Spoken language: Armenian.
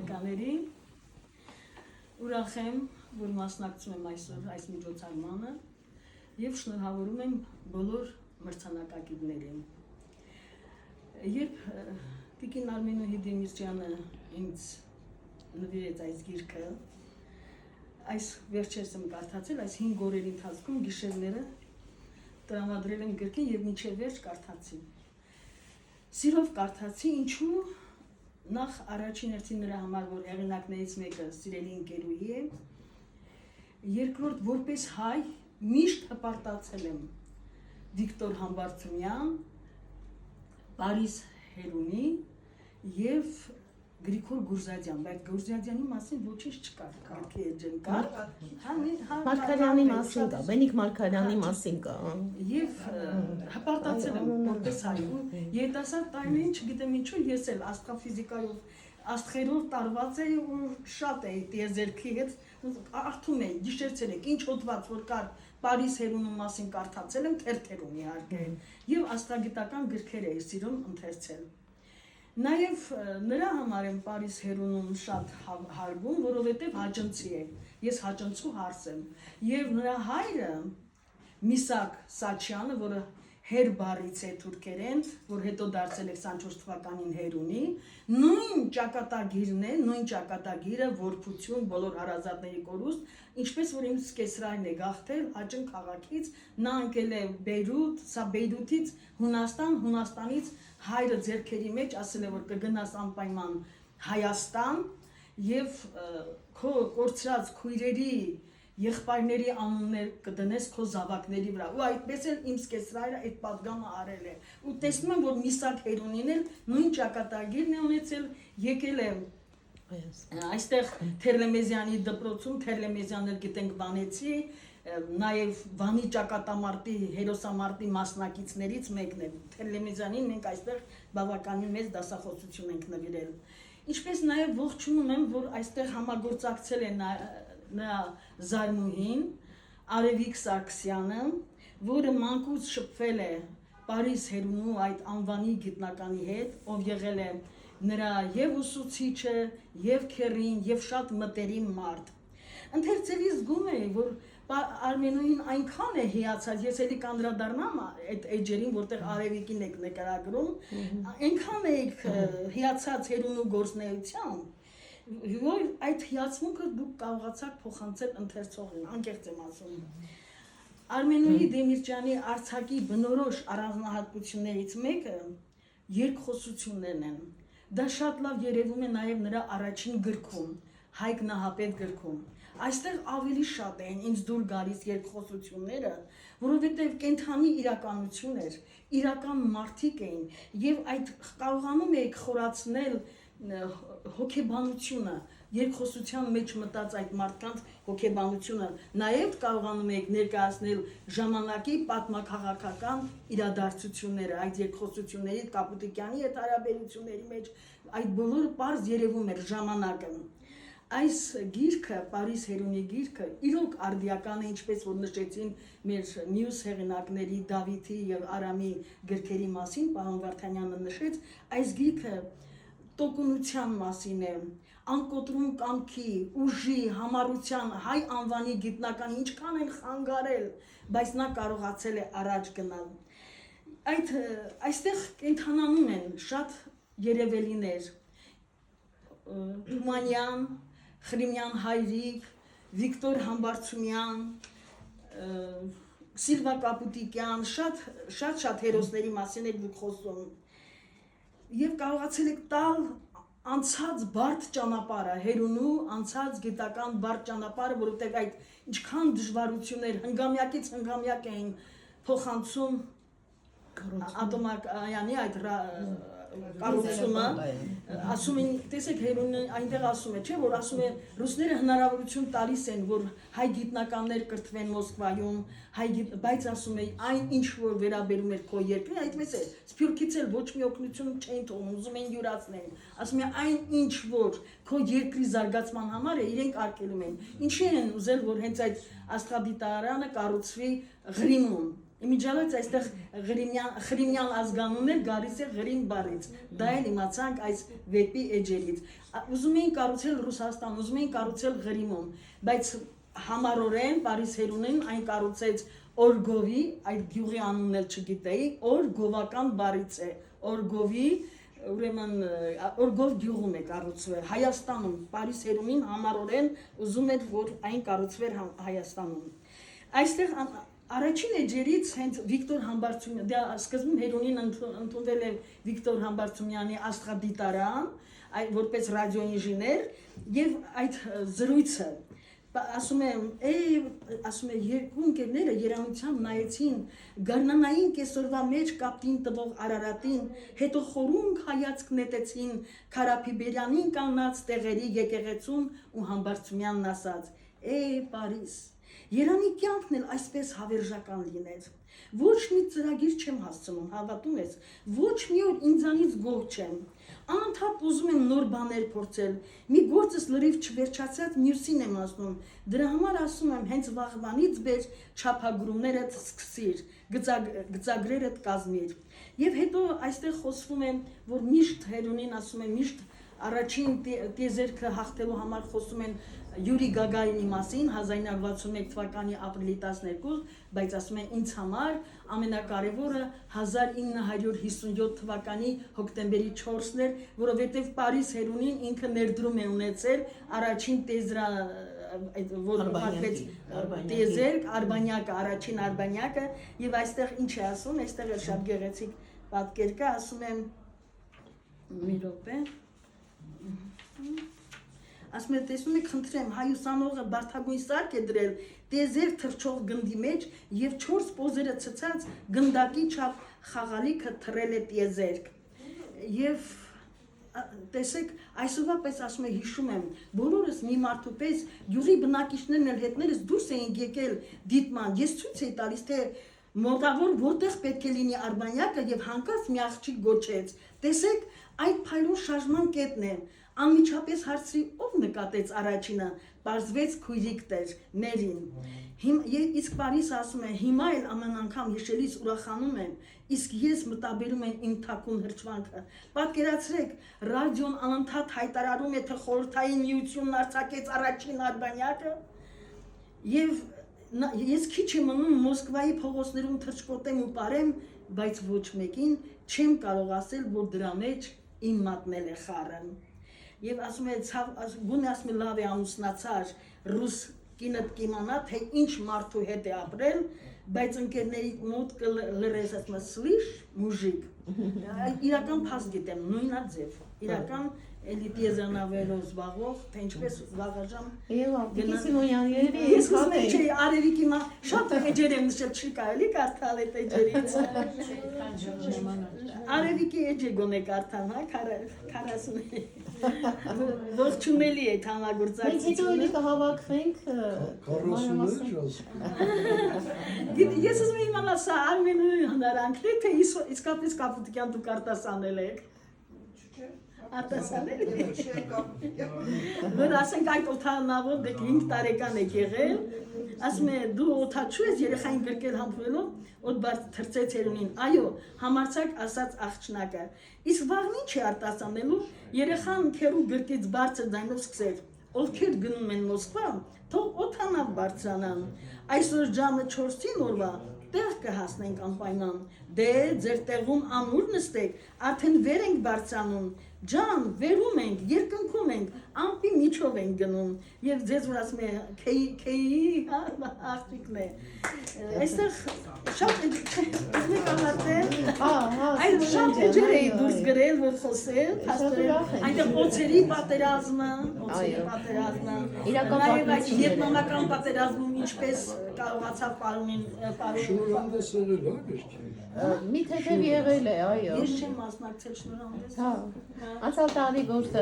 Կաների ուրախ եմ, որ մասնակցում եմ այսօր այս միջոցառմանը եւ շնորհավորում եմ բոլոր մրցանակակիրներին։ Երբ Տիկին Արմենուհի Դեմիրճյանը ինձ նվիրեց այս գիրքը, այս վերջերս եմ կարդացել, այս 5 օրերի ընթացքում գիշերները տրամադրել եմ գրքին եւ մինչեւ վերջ կարդացի։ Սիրով կարդացի, ինչու նախ առաջին հերթին նրա համար, որ հեղինակներից մեկը սիրելի ընկերուհի է, երկրորդ որպես հայ միշտ հպարտացել եմ Վիկտոր Համբարձումյան, Պարիս Հերունի եւ Գրիգոր Գուրզադյան, բայց Գուրզադյանի մասին ոչինչ չկար, կարգի էջն կար, Մարգարյանի մասին կա, Բենիկ Մարգարյանի մասին կա։ Եվ հպարտացել եմ որպես հայ, երիտասարդ տարիներին չգիտեմ ինչու ես էլ աստրոֆիզիկայով, աստղերով տարված էի ու շատ էի տիեզերքի հետ արթուն էի, գիշերցել եք, ինչ հոդված որ կար Պարիս Հերունու մասին կարդացել եմ, թերթերում իհարկե, եւ աստղագիտական գրքեր էի սիրում ընթերցել։ Նաև նրա համար եմ Պարիս Հերունուն շատ հարգում, որովհետև հաճնցի է, ես հաճնցու հարս եմ, եւ նրա հայրը Միսակ Սաչյանը, որը հեր բառից է թուրքերեն, որ հետո դարձել է 24 թվականին Հերունի, նույն ճակատագիրն է, նույն ճակատագիրը որբություն բոլոր հարազատների կորուստ, ինչպես որ ինձ կեսրայրն է գաղթել Աջն քաղաքից, նա ընկել է Բեյրութ, սա Բեյրութից Հունաստան, Հունաստանից հայրը ձեռքերի մեջ ասել է որ կգնաս անպայման Հայաստան եւ քո կորցրած քույրերի եղբայրների անուններ կդնես քո զավակների վրա ու այդպես էլ իմ սկեսրայրը այդ պատգամը արել է ու տեսնում եմ որ Միսակ Հերունին էլ նույն ճակատագիրն է ունեցել եկել է այստեղ Թերլեմեզյանի դպրոցում Թերլեմեզյաններ գիտենք Վանեցի նաև Վանի ճակատամարտի հերոսամարտի մասնակիցներից մեկն է Թերլեմեզյանին մենք այստեղ բավականին մեծ դասախոսություն ենք նվիրել ինչպես նաև ողջունում եմ որ այստեղ համագործակցել է նրա զարմուհին Արևիկ Սարգսյանը, որը մանկուց շփվել է Պարիս Հերունու այդ անվանի գիտնականի հետ, ով եղել է նրա եւ ուսուցիչը, եւ քերին, եւ շատ մտերիմ մարդ։ Ընթերցելի զգում էի, որ Արմենուհին այնքան է հիացած, ես էլի կանդրադառնամ այդ էջերին, որտեղ Արևիկին եք նկարագրում, այնքան էի հիացած Հերունու գործնեությամբ, որ այդ հիացմունքը դուք կարողացաք փոխանցել ընթերցողին, անկեղծ եմ ասում։ Արմենուհի Դեմիրճյանի արձակի բնորոշ առանձնահատկություններից մեկը երկխոսություններն են։ Դա շատ լավ երևում է նաև նրա առաջին գրքում, Հայկ Նահապետ գրքում։ Այստեղ ավելի շատ են ինձ դուր գալիս երկխոսությունները, որովհետև կենթանի իրականություն էր, իրական մարդիկ էին, եւ այդ կարողանում եք խորացնել հոգեբանությունը, երկխոսության մեջ մտած այդ մարդկանց հոգեբանությունը, նաև կարողանում եք ներկայացնել ժամանակի պատմաքաղաքական իրադարձությունները, այդ երկխոսությունների Կապուտիկյանի հետ հարաբերությունների մեջ, այդ բոլորը պարզ երևում էր ժամանակը։ Այս գիրքը, Պարիս Հերունի գիրքը, իրոք արդիական է, ինչպես որ նշեցին մեր մյուս հեղինակների Դավիթի եւ Արամի գրքերի մասին, պարոն Վարդանյանը նշեց, այս գիրքը տոկունության մասին է, անկոտրում կամքի, ուժի, համառության, հայ անվանի գիտնականի ինչքան են խանգարել, բայց նա կարողացել է առաջ գնալ։ Այստեղ կենթանանում են շատ երևելիներ, Թումանյան, Խրիմյան Հայրիկ, Վիկտոր Համբարձումյան, Սիլվա Կապուտիկյան, շատ հերոսների մասին եք դուք խոսում։ Եվ կարողացել եք տալ անցած բարդ ճանապարհը, Հերունու անցած գիտական բարդ ճանապարհը, որովհետև այդ ինչքան դժվարություններ հնգամյակից հնգամյակ էին փոխանցում ատոմակայանի այդ կառուցումը, ասում են, տեսեք Հերունը այնտեղ ասում է, չէ, որ ասում է ռուսները հնարավորություն տալիս են, որ հայ գիտնականներ կրթվեն Մոսկվայում, բայց ասում է այն ինչ որ վերաբերում է քո երկրին, այդպես է, Սփյուռքից էլ ոչ մի օգնություն չէին թողնում, ուզում են յուրացնել, ասում է այն ինչ որ քո երկրի զարգացման համար է, իրենք արգելում են, ինչի են ուզել, որ հենց այդ աստղադիտարանը կառուցվի Ղրիմում, Իմիջիալից այստեղ Ղրիմյան ազգանունն էր գալիս է Ղրիմ բառից։ Դա էլ իմացանք այս վեպի էջերից։ Ուզում էին կառուցել Ռուսաստան, ուզում էին կառուցել Ղրիմում, բայց համառորեն Պարիս Հերունին այն կառուցեց Օրգովի, այդ գյուղի անունն էլ չգիտեի, Օրգովական բառից է, Օրգովի, ուրեմն Օրգով գյուղում է կառուցվել Հայաստանում, Պարիս Հերունին համառորեն ուզում էր, որ այն կառուցվեր Հայաստանում։ Այստեղ առաջին էջերից հենց Վիկտոր Համբարձումյան, դա սկզբում Հերունին ընդունվել է Վիկտոր Համբարձումյանի աստղադիտարան, որպես ռադիոինժեներ, եւ այդ զրույցը ասում է երկու ընկերները երանությամբ նայեցին գարնանային կեսօրվա մեջ կապտին տվող Արարատին, հետո խորունկ հայացք նետեցին Քարափիբերյանին կանգնած տեղերի եկեղեցուն ու Համբարձումյանն ասաց. Պարիս, Երանի կյանքն էլ այսպես հավերժական լիներ։ Ոչ մի ծրագիր չեմ հասցնում, հավատում ես, ոչ մի օր ինձանից գոհ չեմ։ Անընդհատ ուզում եմ նոր բաներ փորձել։ Մի գործս լրիվ չվերջացած մյուսին եմ ասում։ Դրա համար ասում եմ, հենց վաղվանից բեր չափագրումներդ սկսիր, գծագրերդ կազմիր։ Եվ հետո այստեղ խոսվում է, որ միշտ Հերունին ասում է, միշտ առաջին տիեզերքը հաղթելու համար խոսում են Յուրի Գագարինի մասին 1961 թվականի ապրիլի 12, բայց ասում են ինձ համար ամենակարևորը 1957 թվականի հոկտեմբերի 4-ն էր, որովհետև Պարիս Հերունին ինքը ներդրում է ունեցել առաջին որ ուղարկվեց տիեզերք, Արբանյակը, առաջին Արբանյակը, եւ այստեղ ինչ է ասում, այստեղ էլ շատ գեղեցիկ պատկեր կա, ասում եմ մի րոպե ասում է, տեսնում եք, խնդրեմ, հայուսանողը բարդագույն սարք է դրել տիեզերք թռչող գնդի մեջ եւ 4 պոզերը ցցած գնդակի չափ խաղալիքը թռել է տիեզերք։ Եվ տեսեք, այսօրվա պես ասում է, հիշում եմ, բոլորս մի մարդու պես յուղի բնակիչներն էլ հետներս դուրս էին եկել դիտման, ես ցույց էի տալիս, թե մոտավոր որտեղ պետք է լինի Արբանյակը եւ հանկարծ մի աղջիկ գոչեց։ Տեսեք, այդ փայլուն շարժման կետն է։ Անմիջապես հարցրի, ով նկատեց առաջինը, պարզվեց քույրիկ տեր, Մերին։ Իսկ Պարիս ասում է, հիմա էլ ամեն անգամ հիշելիս ուրախանում եմ, իսկ ես մտաբերում եմ իմ թաքուն հրճվանքը։ Պատկերացրեք, ռադիոն անընդհատ հայտարարում է, թե Խորհրդային Միությունն արձակեց առաջին Արբանյակը, եւ ես քիչ եմ մնում Մոսկվայի փողոցներում թռչկոտեմ ու պարեմ, բայց ոչ մեկին չեմ կարող ասել, որ դրա մեջ իմ մատնել է խառն։ Եվ ասում է, գոնե ասում է լավ է ամուսնացար, ռուս կինդ կիմանա, թե ինչ մարդու հետ է ապրել, բայց ընկերների մոտ կլրես, ասում է, սլիշ, մուժիկ, իրական փաստ գիտեմ, նույնա ձև, իրական էլի տիեզանավերով զբաղվող, թե ինչպես վաղաժամ Պիտի Սիմոնյան, երևի ես ուզում եմ չէի, արևիկի շատ էջեր եմ նշել, չի կարելի կարդալ այդ էջերից Արևիկի էջ է գոնե կարդամ, 40 ողջունելի է համագործակցությունը։ Մենք հետո էլի կհավաքվենք Ես ուզում եմ իմանալ սա Արմենուի հնարանքն է, թե իսկապես Կապուտիկյան դուք արտասանել եք։ Արտասանել եք։ Որ ասենք այդ օթանավով դեք 5 տարեկան եք եղել, ասում է դու օթաչու ես երեխային գրկել համբուրելով, ոտ բարձ թրծեց Հերունին, այո, համարցակ ասաց աղջնակը, իսկ վաղն ինչ է արտասանելու, երեխան քերու գրկից բարձր ձայնով սկսեց, ովքեր գնում են Մոսկվա, թող օթանավ բարձրանան, այսօր ժամը 4-ին օրվա, տեղ կհասնենք անպայման, դե ձեր տեղում ամուր նստեք, արդեն վեր ենք բարձրանում, ջան, վերում ենք, երկնքում ենք, ամպի միջով ենք գնում, և ձեզ որ ասում է, քեի աղջիկն է, այստեղ շատ էջեր կավարտել, այդ շատ էջեր էի դուրս գրել, որ խոսել, այնտեղ օծերի պատերազմը, նաև այդ վիետնամական պատերազմում ինչպես կարողացավ պարունին Շնորհանդես եղել, մի թեթև եղել է, այո։ Ես չեմ մասնակցել շնորհանդես։ Անցյալ տարի գործ